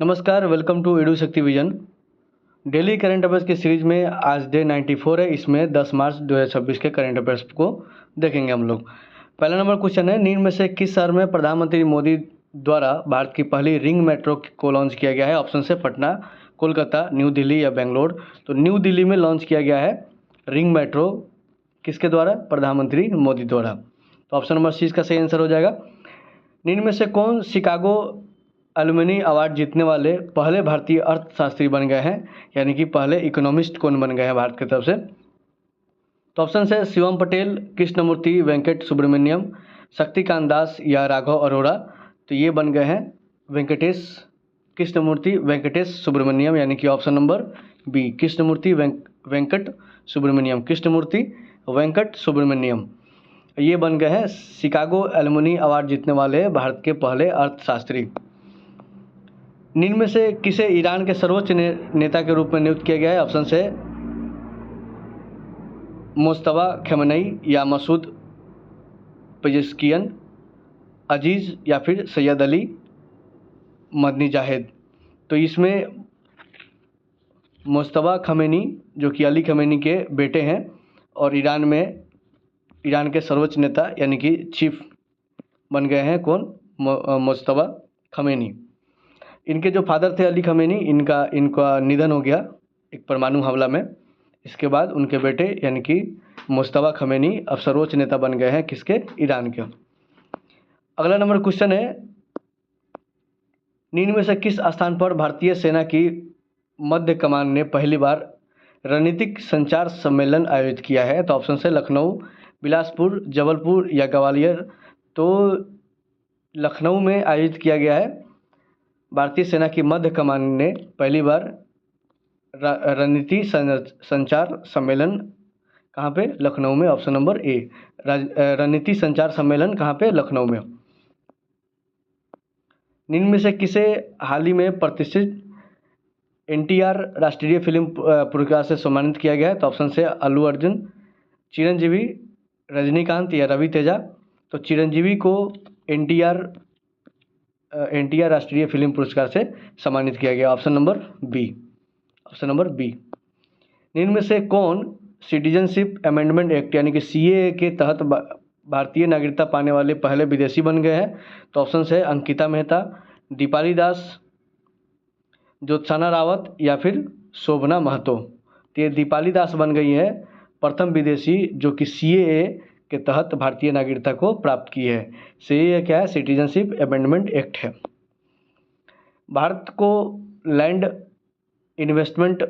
नमस्कार, welcome to edu शक्ति vision. Daily current affairs की सीरीज में आज डे 94 है। इसमें 10 मार्च 2026 के करंट अफेयर्स को देखेंगे हम लोग। पहला नंबर क्वेश्चन है, निम्न में से किस शहर में प्रधानमंत्री मोदी द्वारा भारत की पहली रिंग मेट्रो को लॉन्च किया गया है? ऑप्शन है पटना, कोलकाता, न्यू दिल्ली या बेंगलोर। तो न्यू दिल्ली में लॉन्च किया गया है रिंग मेट्रो। किसके द्वारा? प्रधानमंत्री मोदी द्वारा। तो ऑप्शन नंबर सी इसका सही आंसर हो जाएगा। निम्न में से कौन शिकागो एलुमनी अवार्ड जीतने वाले पहले भारतीय अर्थशास्त्री बन गए हैं, यानी कि पहले इकोनॉमिस्ट कौन बन गए हैं भारत की तरफ से? तो ऑप्शन है शिवम पटेल, कृष्णमूर्ति, वेंकट सुब्रमण्यम, शक्तिकांत दास या राघव अरोड़ा। तो ये बन गए हैं वेंकटेश कृष्णमूर्ति वेंकटेश सुब्रमण्यम, यानी कि option number B Krishnamurthy Venkat Subramaniam, Krishnamurthy Venkat Subramaniam. ये बन गए हैं शिकागो एलुमनी अवार्ड जीतने वाले भारत के पहले अर्थशास्त्री। निम्न में से किसे ईरान के सर्वोच्च नेता के रूप में नियुक्त किया गया है? ऑप्शन से मुस्तफा खमेनी या मसूद पेजेस्कियन, अजीज़ या फिर सैयद अली मदनी जाहिद। तो इसमें मुस्तफा खमेनी जो कि अली खमेनी के बेटे हैं और ईरान के सर्वोच्च नेता यानी कि चीफ बन गए हैं कौन? मुस्तफा खमेनी। इनके जो फादर थे अली खमेनी, इनका निधन हो गया एक परमाणु हमला में। इसके बाद उनके बेटे यानी कि मुस्तफा खमेनी अब सर्वोच्च नेता बन गए हैं किसके? ईरान के। अगला नंबर क्वेश्चन है, निम्न में से किस स्थान पर भारतीय सेना की मध्य कमान ने पहली बार रणनीतिक संचार सम्मेलन आयोजित किया है? तो ऑप्शन है लखनऊ, बिलासपुर, जबलपुर या ग्वालियर। तो लखनऊ में आयोजित किया गया है। भारतीय सेना की मध्य कमान ने पहली बार रणनीति संचार सम्मेलन कहाँ पे? लखनऊ में। ऑप्शन नंबर ए रणनीति संचार सम्मेलन कहाँ पे? लखनऊ में। निम्न में से किसे हाल ही में प्रतिष्ठित NTR राष्ट्रीय फिल्म पुरस्कार से सम्मानित किया गया है? तो ऑप्शन से अल्लू अर्जुन, चिरंजीवी, रजनीकांत या रवि तेजा। तो चिरंजीवी को NTR राष्ट्रीय फिल्म पुरस्कार से सम्मानित किया गया। Option number B. निम्न में से कौन सिटीजनशिप अमेंडमेंट एक्ट यानी कि CAA के तहत भारतीय नागरिकता पाने वाले पहले विदेशी बन गए हैं? तो ऑप्शन है अंकिता मेहता, दीपाली दास, ज्योत्सना रावत या फिर शोभना महतो। तो ये दीपाली दास बन गई है प्रथम विदेशी जो कि CAA के तहत भारतीय नागरिकता को प्राप्त की है। CAA क्या है? सिटीजनशिप अमेंडमेंट एक्ट है। भारत को लैंड इन्वेस्टमेंट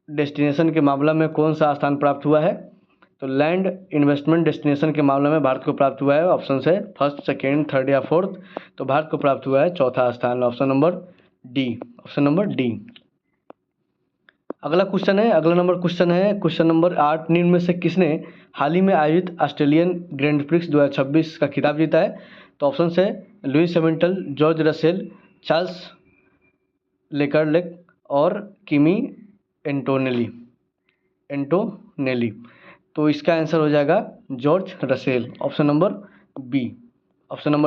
डेस्टिनेशन के मामला में कौन सा स्थान प्राप्त हुआ है? तो लैंड इन्वेस्टमेंट डेस्टिनेशन के मामले में भारत को प्राप्त हुआ है। ऑप्शन है फर्स्ट, सेकेंड, थर्ड या फोर्थ। तो भारत को प्राप्त हुआ है चौथा स्थान। Option number D. अगला नंबर क्वेश्चन है क्वेश्चन नंबर 8। निम्न में से किसने हाल ही में आयोजित ऑस्ट्रेलियन ग्रैंड प्रिक्स 2026 का खिताब जीता है? तो ऑप्शन है Lewis Hamilton, George Russell, Charles Leclerc और किमी एंटोनेली। तो इसका आंसर हो जाएगा George Russell. Option number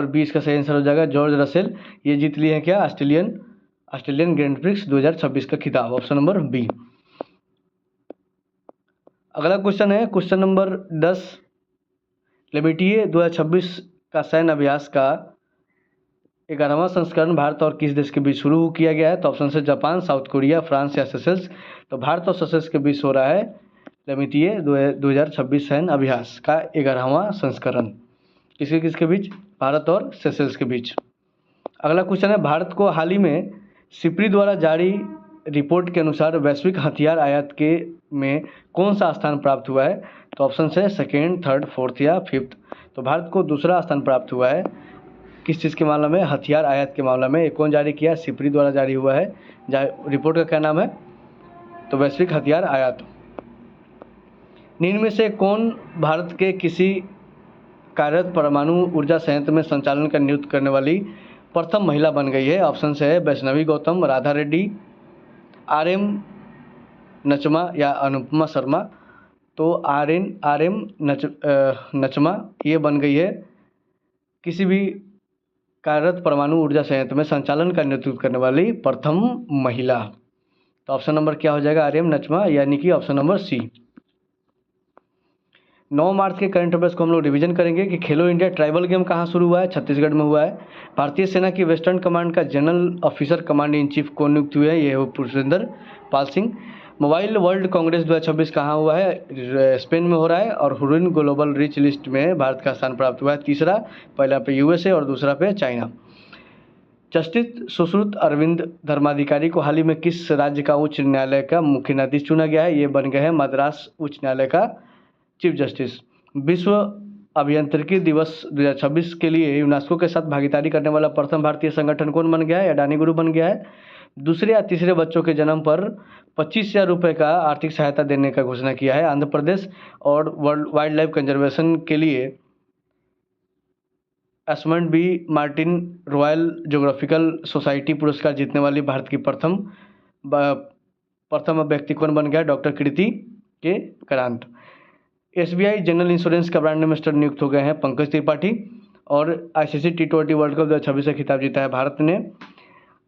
B इसका सही आंसर हो जाएगा, जॉर्ज रसेल। ये जीत लिए हैं क्या? ऑस्ट्रेलियन ग्रैंड प्रिक्स 2026 का खिताब। Option number B. अगला क्वेश्चन है क्वेश्चन नंबर 10। लेमिटिए 2026 का सैन्य अभ्यास का 11वां संस्करण भारत और किस देश के बीच शुरू किया गया है? तो ऑप्शन है जापान, साउथ कोरिया, फ्रांस या सेशल्स। तो भारत और सेशल्स के बीच हो रहा है लेमिटिए 2026 सैन्य अभ्यास का 11वां संस्करण। किसके बीच? भारत और सेशल्स के बीच। अगला क्वेश्चन है, भारत को हाल ही में सिप्री द्वारा जारी रिपोर्ट के अनुसार वैश्विक हथियार आयात के में कौन सा स्थान प्राप्त हुआ है? तो ऑप्शन है सेकेंड, थर्ड, फोर्थ या फिफ्थ। तो भारत को दूसरा स्थान प्राप्त हुआ है किस चीज़ के मामले में? हथियार आयात के मामले में। कौन जारी किया? सिप्री द्वारा जारी हुआ है। रिपोर्ट का क्या नाम है? तो वैश्विक हथियार आयात। निम्न में से कौन भारत के किसी कार्यरत परमाणु ऊर्जा संयंत्र में संचालन का नियुक्त करने वाली प्रथम महिला बन गई है? ऑप्शन है वैष्णवी गौतम, राधा रेड्डी, RM नचमा या अनुपमा शर्मा। तो RM नचमा ये बन गई है किसी भी कार्यरत परमाणु ऊर्जा संयंत्र में संचालन का नेतृत्व करने वाली प्रथम महिला? तो ऑप्शन नंबर क्या हो जाएगा? आर्यम नचमा, यानी कि ऑप्शन नंबर सी। 9 मार्च के करंट अफेयर्स को हम लोग रिवीजन करेंगे कि खेलो इंडिया ट्राइबल गेम कहाँ शुरू हुआ है? छत्तीसगढ़ में हुआ है। भारतीय सेना की वेस्टर्न कमांड का general officer command in chief कौन नियुक्त हुए हैं? ये है पुष्पेंद्र पाल सिंह। मोबाइल वर्ल्ड कांग्रेस 2026 कहाँ हुआ है? स्पेन में हो रहा है। और हुरिन ग्लोबल रिच लिस्ट में भारत का स्थान प्राप्त हुआ है तीसरा, पहला पे यूएसए और दूसरा पे चाइना। जस्टिस सुश्रुत अरविंद धर्माधिकारी को हाल ही में किस राज्य का उच्च न्यायालय का मुख्य न्यायाधीश चुना गया है? ये बन गए हैं मद्रास उच्च न्यायालय का चीफ जस्टिस। विश्व अभियांत्रिकी दिवस 2026 के लिए यूनेस्को के साथ भागीदारी करने वाला प्रथम भारतीय संगठन कौन बन गया है? अडानी ग्रुप बन गया है। दूसरे या तीसरे बच्चों के जन्म पर 25,000 रुपये का आर्थिक सहायता देने का घोषणा किया है आंध्र प्रदेश। और वर्ल्ड वाइल्ड लाइफ कंजर्वेशन के लिए Esmond B Martin Royal Geographical Society पुरस्कार जीतने वाली भारत की प्रथम व्यक्ति कौन बन गया? डॉक्टर कीर्ति के करांत। एसबीआई जनरल इंश्योरेंस का ब्रांड एम्बेसडर नियुक्त हो गए हैं पंकज त्रिपाठी। और आईसीसी T20 वर्ल्ड कप 2026 का खिताब जीता है भारत ने।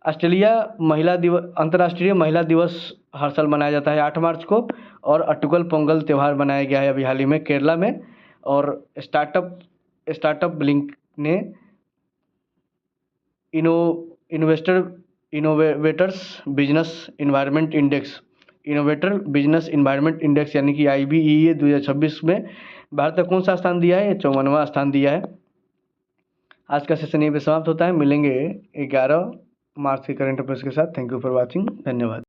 ऑस्ट्रेलिया महिला दिवस, अंतर्राष्ट्रीय महिला दिवस हर साल मनाया जाता है 8 मार्च को। और अटुकल पोंगल त्यौहार मनाया गया है अभी हाल ही में केरला में। और स्टार्टअप ब्लिंक ने इनोवेटर्स बिजनेस इन्वायरमेंट इंडेक्स यानी कि IBEA 2026 में भारत का कौन सा स्थान दिया है? ये 54वां स्थान दिया है। आज का सेशन यहीं पे समाप्त होता है। मिलेंगे 11 मार्च के करंट अफेयर्स के साथ। Thank you for watching. धन्यवाद।